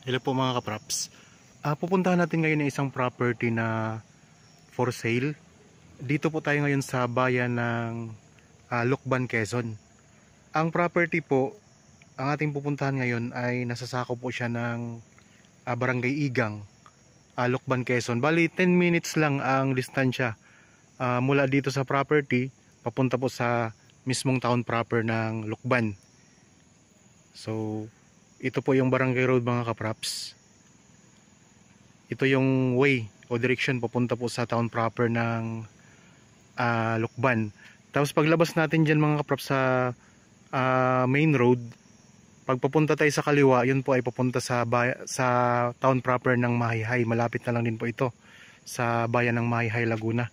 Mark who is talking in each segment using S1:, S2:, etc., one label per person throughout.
S1: Hello po mga kapraps. Pupuntahan natin ngayon ng isang property na for sale. Dito po tayo ngayon sa bayan ng Lucban, Quezon. Ang property po, ang ating pupuntahan ngayon ay nasasako po siya ng Barangay Igang, Lucban, Quezon. Bali 10 minutes lang ang distansya mula dito sa property papunta po sa mismong town proper ng Lucban. So ito po yung Barangay Road mga kapraps. Ito yung way o direction papunta po sa town proper ng Lucban. Tapos paglabas natin dyan mga kapraps sa main road, pagpapunta tayo sa kaliwa, yun po ay papunta sa town proper ng Mahihai. Malapit na lang din po ito sa bayan ng Mahihai, Laguna.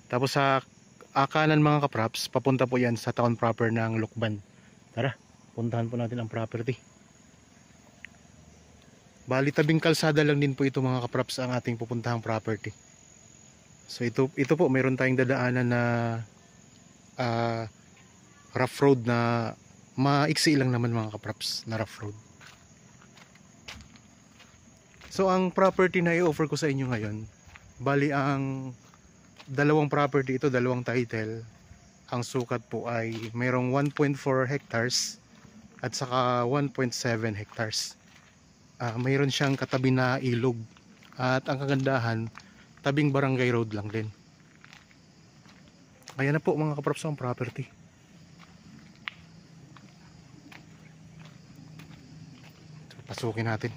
S1: Tapos sa kanan mga kapraps, papunta po yan sa town proper ng Lucban. Tara, puntahan po natin ang property. Bali tabing kalsada lang din po ito mga kapraps ang ating pupuntahang property. So ito po mayroon tayong dadaanan na rough road na maiksi lang naman mga kapraps na rough road. So ang property na i-offer ko sa inyo ngayon, bali ang dalawang property ito, dalawang title. Ang sukat po ay mayroong 1.4 hectares at saka 1.7 hectares. Mayroon siyang katabi na ilog at ang kagandahan, tabing barangay road lang din. Ayan na po mga kapraps ang property. So, pasukin natin.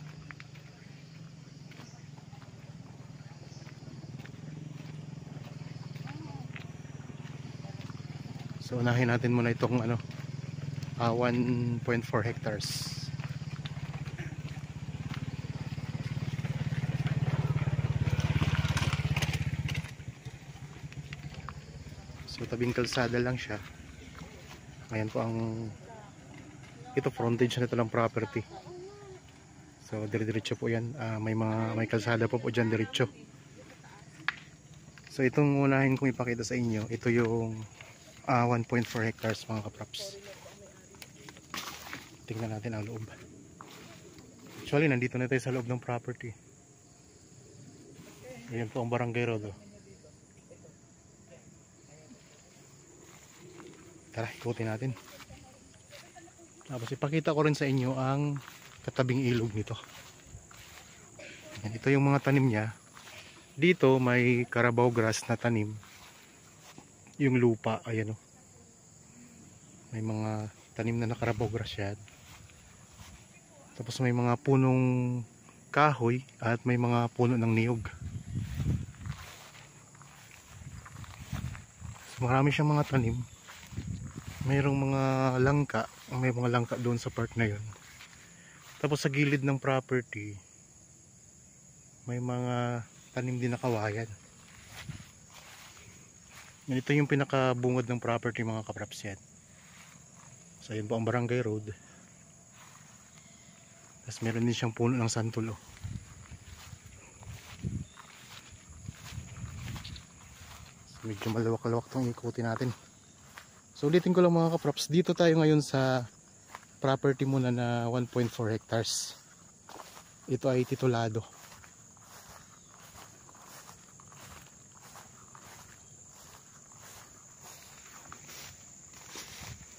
S1: So unahin natin muna itong 1.4 hectares. So tabing kalsada lang siya. Ayan po ito frontage na ito ng property. So dire-diretso po yan. May kalsada po dyan diretso. So itong unahin kong ipakita sa inyo, ito yung 1.4 hectares mga kapraps. Tingnan natin ang loob. Actually nandito na tayo sa loob ng property. Ayan po ang barangay road. Tara, ikutin natin. Tapos ipakita ko rin sa inyo ang katabing ilog nito. Ayan, ito yung mga tanim niya. Dito may carabao grass na tanim. Yung lupa, ayan o. May mga tanim na carabao grass yan. Tapos may mga punong kahoy at may mga puno ng niyog. So, marami siyang mga tanim. Mayroong mga langka, may mga langka doon sa part na yun. Tapos sa gilid ng property, may mga tanim din na kawayan. Ito yung pinakabungod ng property mga kapraps yan. So yun po ang barangay road. Tapos meron din siyang puno ng santulo. So, medyo malawak-lawak itong ikutin natin. So ulitin ko lang mga kaprops, dito tayo ngayon sa property muna na 1.4 hectares. Ito ay titulado.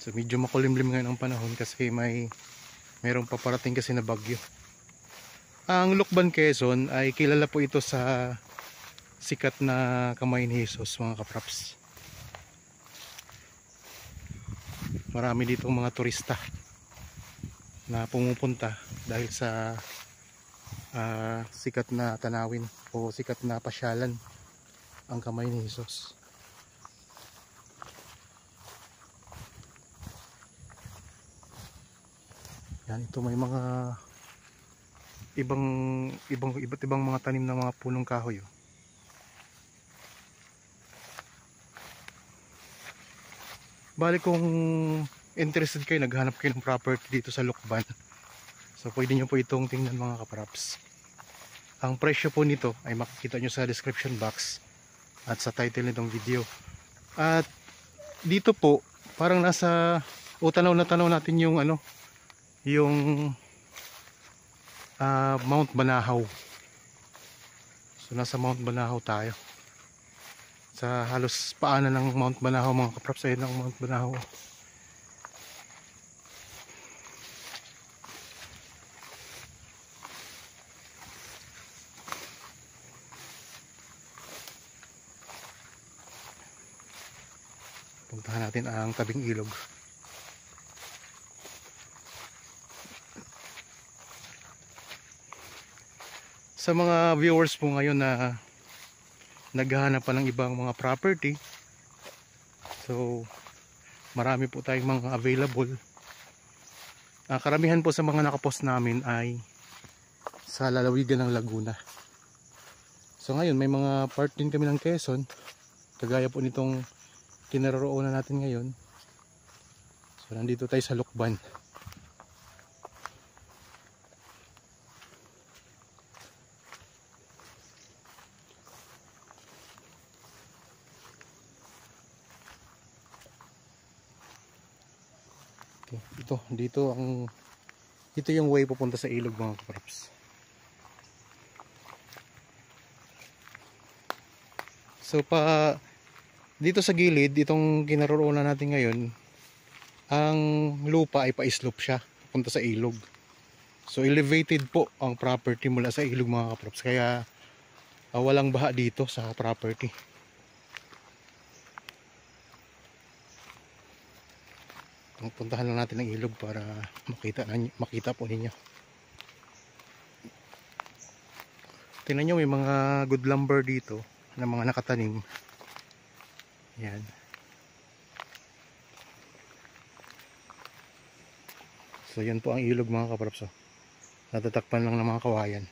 S1: So medyo makulimlim ngayon ang panahon kasi mayroong paparating kasi na bagyo. Ang Lucban, Quezon ay kilala po ito sa sikat na Kamay ni Jesus mga kaprops. Marami ditong mga turista na pumupunta dahil sa sikat na tanawin o sikat na pasyalan ang Kamay ni Jesus. Yan, ito may mga iba't ibang mga tanim na mga punong kahoy. Bali kung interested kayo, naghanap kayo ng property dito sa Lucban, so pwede nyo po itong tingnan mga kapraps. Ang presyo po nito ay makikita nyo sa description box at sa title nitong video. At dito po parang tanaw na tanaw natin yung yung Mount Banahaw. So nasa Mount Banahaw tayo. Sa halos paanan ng Mount Banahaw mga kaprops. Ayun ang Mount Banahaw. Puntahan natin ang tabing ilog. Sa mga viewers po ngayon na naghahanap pa ng ibang mga property, so marami po tayong mga available. Karamihan po sa mga nakapost namin ay sa lalawigan ng Laguna. So ngayon may mga part din kami ng Quezon, kagaya po nitong kinaroroonan natin ngayon. So nandito tayo sa Lukban. Okay, dito yung way papunta sa ilog mga kaprops. So dito sa gilid, itong kinaroroonan natin ngayon, ang lupa ay pa-slope siya papunta sa ilog. So elevated po ang property mula sa ilog mga kaprops, kaya walang baha dito sa property. Puntahan lang natin ang ilog para makita po ninyo. Tingnan nyo, may mga good lumber dito na mga nakatanim. Yan. So yan po ang ilog mga kaprops. Natatakpan lang ng mga kawayan.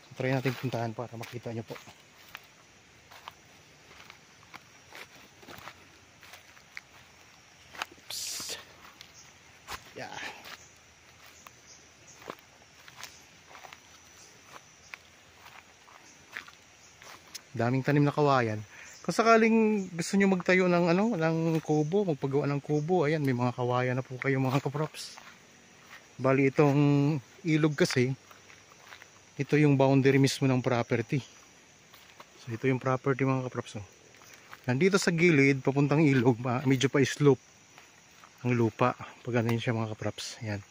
S1: So, try natin puntahan para makita nyo po. Yeah. Daming tanim na kawayan. Kung sakaling gusto nyo magtayo ng ng kubo, magpagawa ng kubo, ayan, may mga kawayan na po kayo mga kaprops. Bali itong ilog kasi, ito yung boundary mismo ng property. So ito yung property mga kaprops. Nandito sa gilid papuntang ilog, medyo pa slope ang lupa. Pag ganun siya mga kaprops. Ayan.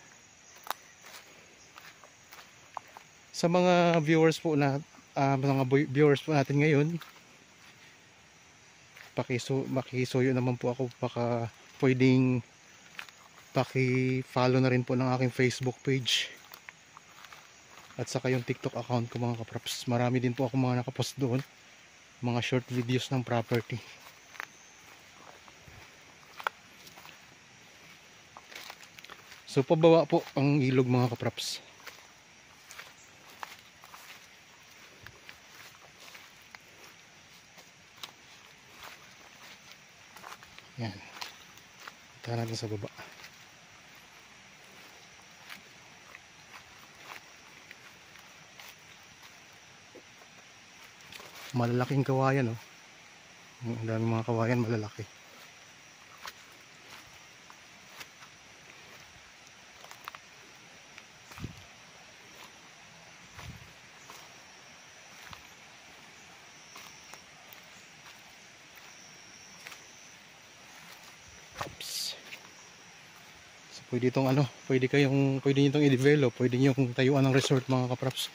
S1: Sa mga viewers po natin ngayon, makisuyo naman po ako, baka pwedeng paki-follow na rin po ng aking Facebook page at saka yung TikTok account ko mga kaprops. Marami din po ako mga nakapost doon, mga short videos ng property. So pababa po ang ilog mga kaprops. Yan. Punta natin sa baba. Malalaking kawayan, oh. Ang daming mga kawayan malalaki. Pwede itong pwede nyo itong i-develop, pwede nyo tayuan ng resort mga kaprops.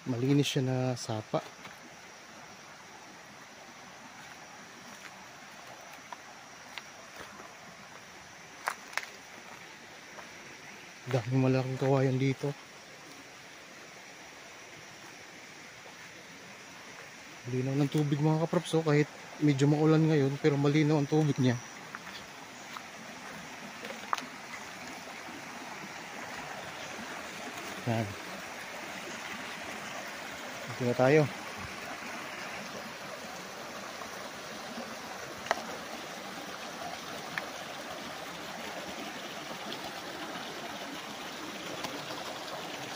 S1: Malinis siya na sapa. Daming malaking kawayan dito. Malinaw ng tubig mga kaprops, kahit medyo maulan ngayon, pero malinaw ang tubig niya. Yan. Dito na tayo.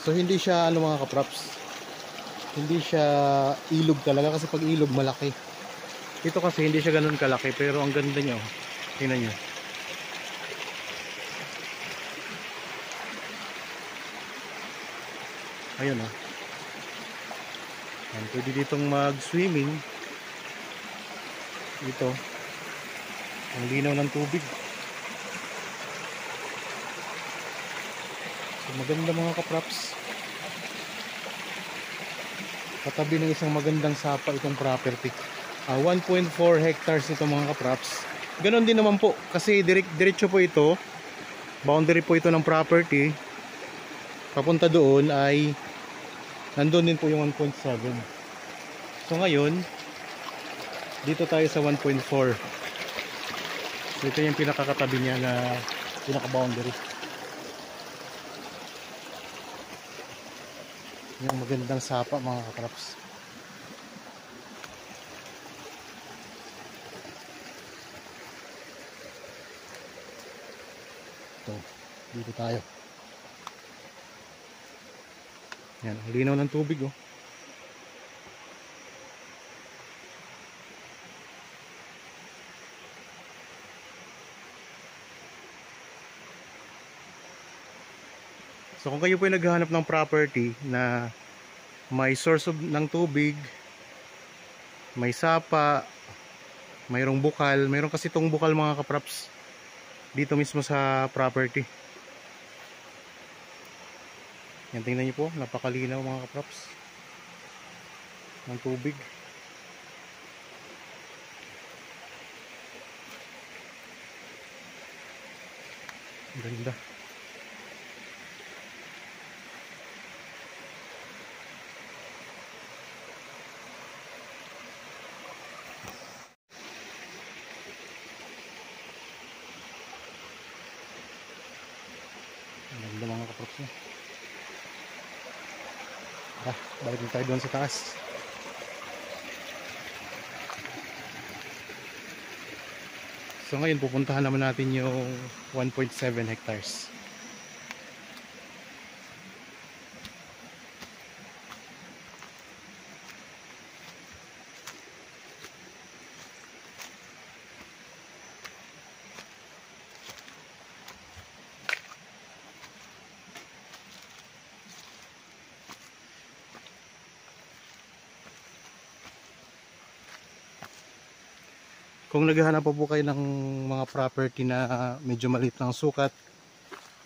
S1: So hindi siya ano mga kaprops, hindi siya ilog talaga, kasi pag ilog malaki. Ito kasi hindi siya ganun kalaki, pero ang ganda niya, oh. Tingnan niyo. Ayun, oh. Yan, pwede ditong mag-swimming. Ito, ang linaw ng tubig. So, maganda mga kaprops. Katabi ng isang magandang sapa itong property. 1.4 hectares ito mga kaprops. Ganon din naman po, kasi diretso po ito. Boundary po ito ng property. Papunta doon ay nandun din po yung 1.7. So ngayon, dito tayo sa 1.4. So ito yung pinakakatabi niya na pinaka-boundary. Yung magandang sapa mga kaprops. Ito, dito tayo. Yan, ang linaw ng tubig, oh. So kung kayo po ay naghahanap ng property na may source ng tubig, may sapa, mayroong bukal, mayroong kasi itong bukal mga kaprops dito mismo sa property. Yan, tingnan niyo po, napakalinaw mga kaprops ng tubig. Ganda. Ganda mga kaprops. Balik na tayo doon sa taas. So ngayon pupuntahan naman natin yung 1.7 hectares. Kung naghahanap po kayo ng mga property na medyo maliit ng sukat,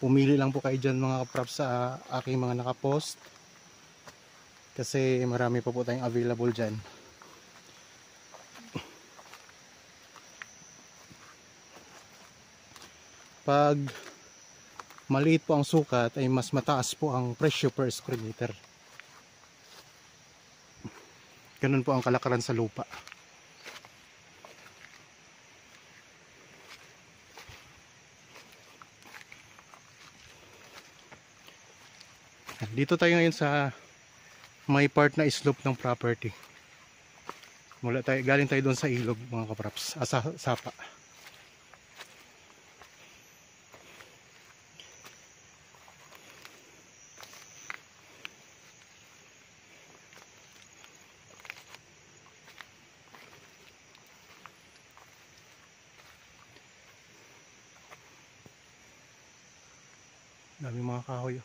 S1: pumili lang po kayo dyan mga kaprops sa aking mga nakapost, kasi marami pa po tayong available dyan. Pag maliit po ang sukat ay mas mataas po ang presyo per square meter. Ganun po ang kalakaran sa lupa. Dito tayo ngayon sa may part na slope ng property. Galing tayo doon sa ilog mga kaprops, sa sapa. Dami mga kahoy.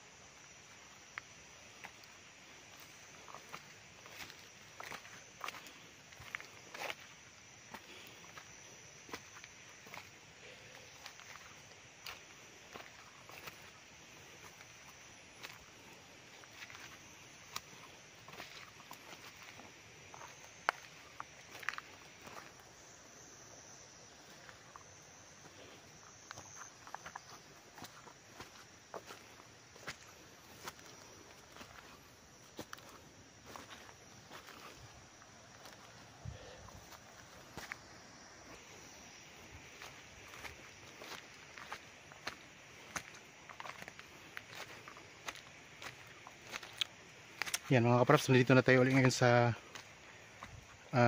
S1: Yan mga kaprops, nandito na tayo ulit ngayon sa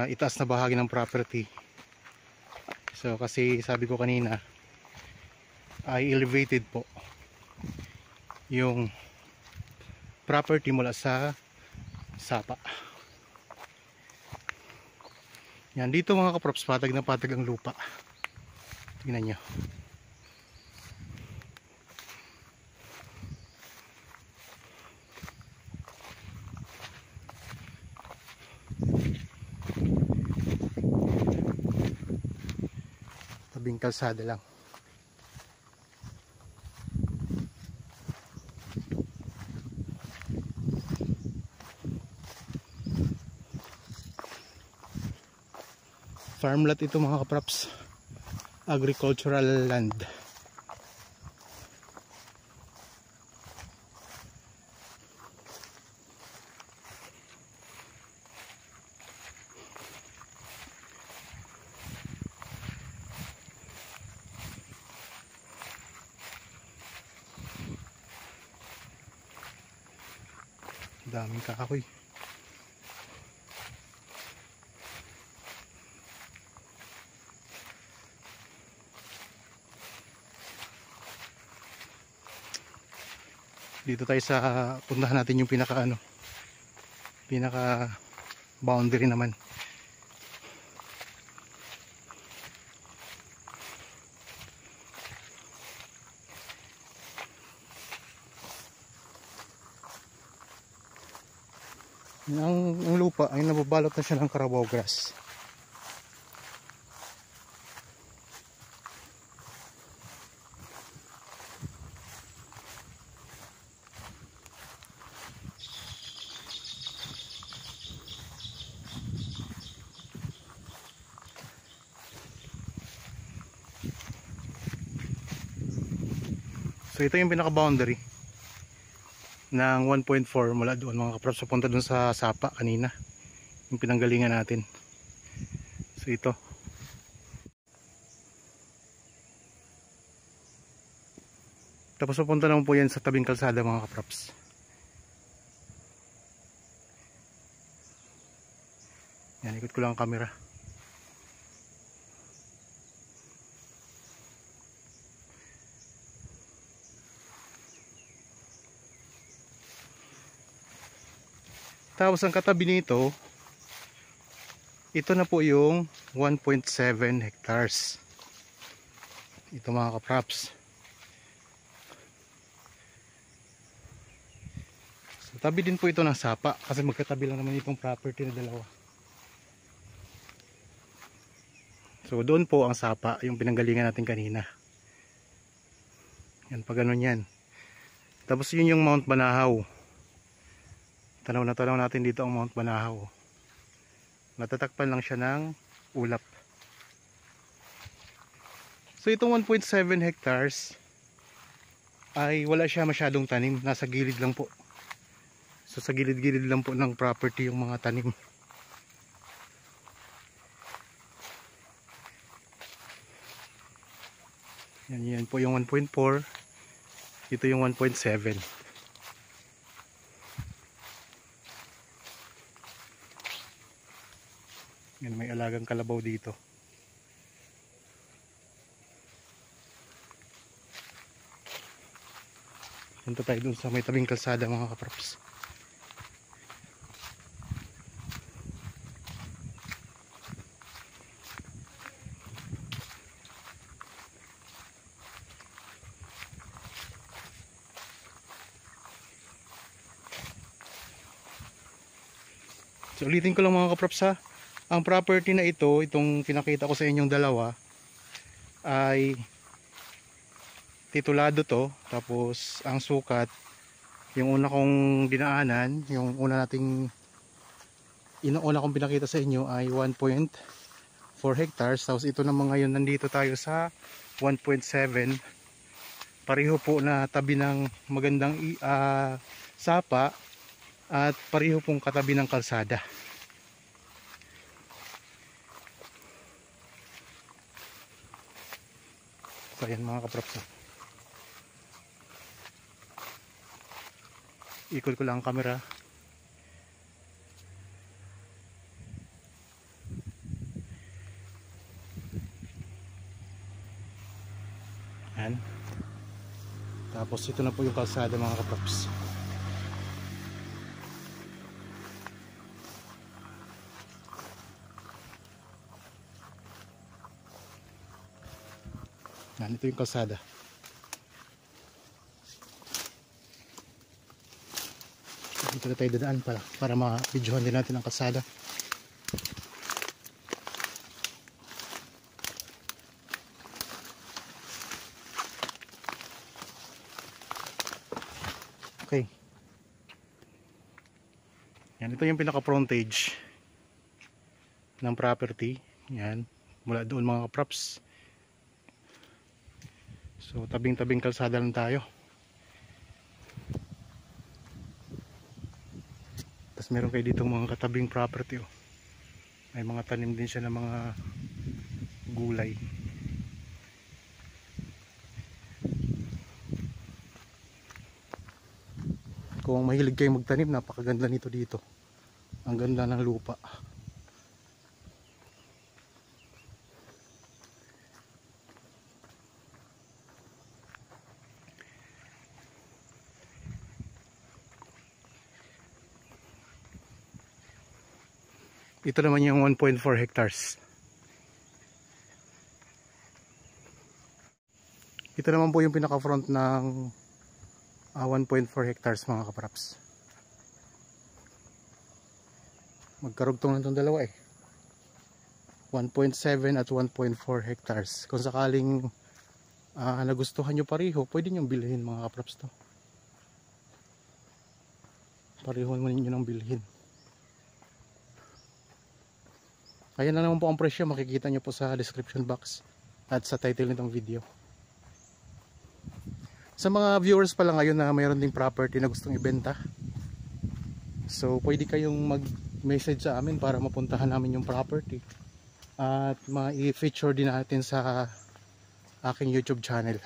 S1: itaas na bahagi ng property. So kasi sabi ko kanina ay elevated po yung property mula sa sapa. Yan, dito mga kaprops, patag na patag ang lupa. Tingnan nyo. Tabing kalsada lang. Farmland ito mga kaprops, agricultural land. Daming kahoy. Dito tayo sa puntahan natin yung pinaka boundary naman. Ang lupa ay nababalot na siya ng Carabao grass. So ito yung pinaka boundary ng 1.4 mula doon mga kaprops, papunta doon sa sapa kanina, yung pinanggalingan natin. So ito, tapos papunta naman po yan sa tabing kalsada mga kaprops. Yan, ikot ko lang ang camera. Tapos ang katabi nito, ito na po yung 1.7 hectares. Ito mga kaprops. So, tabi din po ito ng sapa kasi magkatabi lang naman itong property na dalawa. So doon po ang sapa, yung pinanggalingan natin kanina. Yan, pag ganun yan. Tapos yun yung Mount Banahaw. Tanaw na tanaw natin dito ang Mount Banahaw. Natatakpan lang siya ng ulap. So itong 1.7 hectares ay wala siya masyadong tanim. Nasa gilid lang po. So sa gilid-gilid lang po ng property yung mga tanim. Yan po yung 1.4. Ito yung 1.7. Yan, may alagang kalabaw dito. Punta tayo dun sa may tabing kalsada mga kaprops. So ulitin ko lang mga kaprops ha. Ang property na ito, itong pinakita ko sa inyong dalawa, ay titulado to. Tapos ang sukat, yung una kong dinaanan, yung una kong pinakita sa inyo ay 1.4 hectares. Tapos ito naman ngayon, nandito tayo sa 1.7. Pareho po na tabi ng magandang sapa at pareho pong katabi ng kalsada. So ayan mga kaprops, ikot ko lang ang camera. Ayan. Tapos ito na po yung kalsada mga kaprops. Yan, ito yung kalsada. Dito na tayo dadaan para ma-videohan din natin ang kalsada. Okay. Yan, ito yung pinaka frontage ng property. Yan, mula doon mga props. So tabing-tabing kalsada lang tayo. Tapos meron kayo dito mga katabing property, oh. May mga tanim din siya ng mga gulay. Kung mahilig kayong magtanim, napakaganda nito dito. Ang ganda ng lupa. Ito naman yung 1.4 hectares. Ito naman po yung pinaka-front ng 1.4 hectares mga kapraps. Magkarugtong lang itong dalawa eh. 1.7 at 1.4 hectares. Kung sakaling nagustuhan nyo pareho, pwede nyo bilhin mga kapraps to. Pareho mo ninyo nang bilhin. Ayan na naman po ang presyo, makikita nyo po sa description box at sa title nitong video. Sa mga viewers pala ngayon na mayroon ding property na gustong ibenta, so pwede kayong mag-message sa amin para mapuntahan namin yung property at ma-feature din natin sa aking YouTube channel.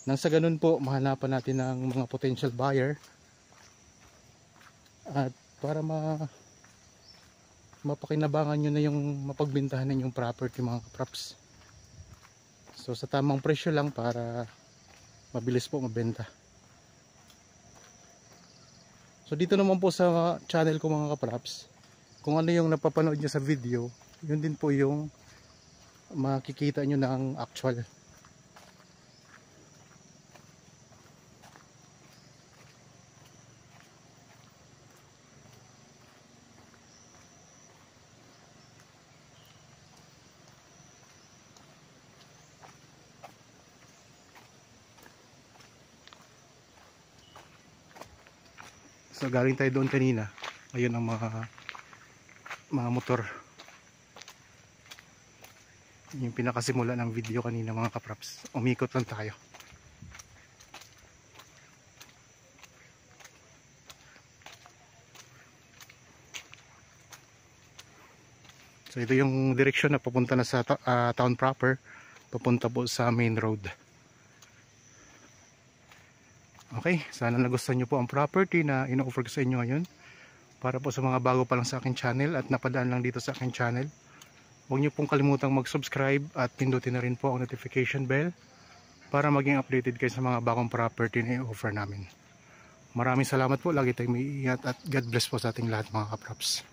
S1: Nang sa ganun po, mahanapan natin ng mga potential buyer at para mapakinabangan nyo na yung mapagbintahan ninyong property mga kapraps. So sa tamang presyo lang para mabilis po mabenta. So dito naman po sa channel ko mga kapraps, kung ano yung napapanood nyo sa video, yun din po yung makikita nyo ng actual. So galing tayo doon kanina. Ayun ang mga motor. Yung pinakasimula ng video kanina mga kapraps. Umikot lang tayo. So ito yung direksyon na papunta na sa town proper. Papunta po sa main road. Okay, sana nagustuhan nyo po ang property na ino-offer ko sa inyo ngayon. Para po sa mga bago pa lang sa akin channel at napadaan lang dito sa akin channel, huwag nyo pong kalimutang mag-subscribe at pindutin na rin po ang notification bell para maging updated kayo sa mga bagong property na i-offer namin. Maraming salamat po, lagi tayong may ingat at God bless po sa ating lahat mga kapraps.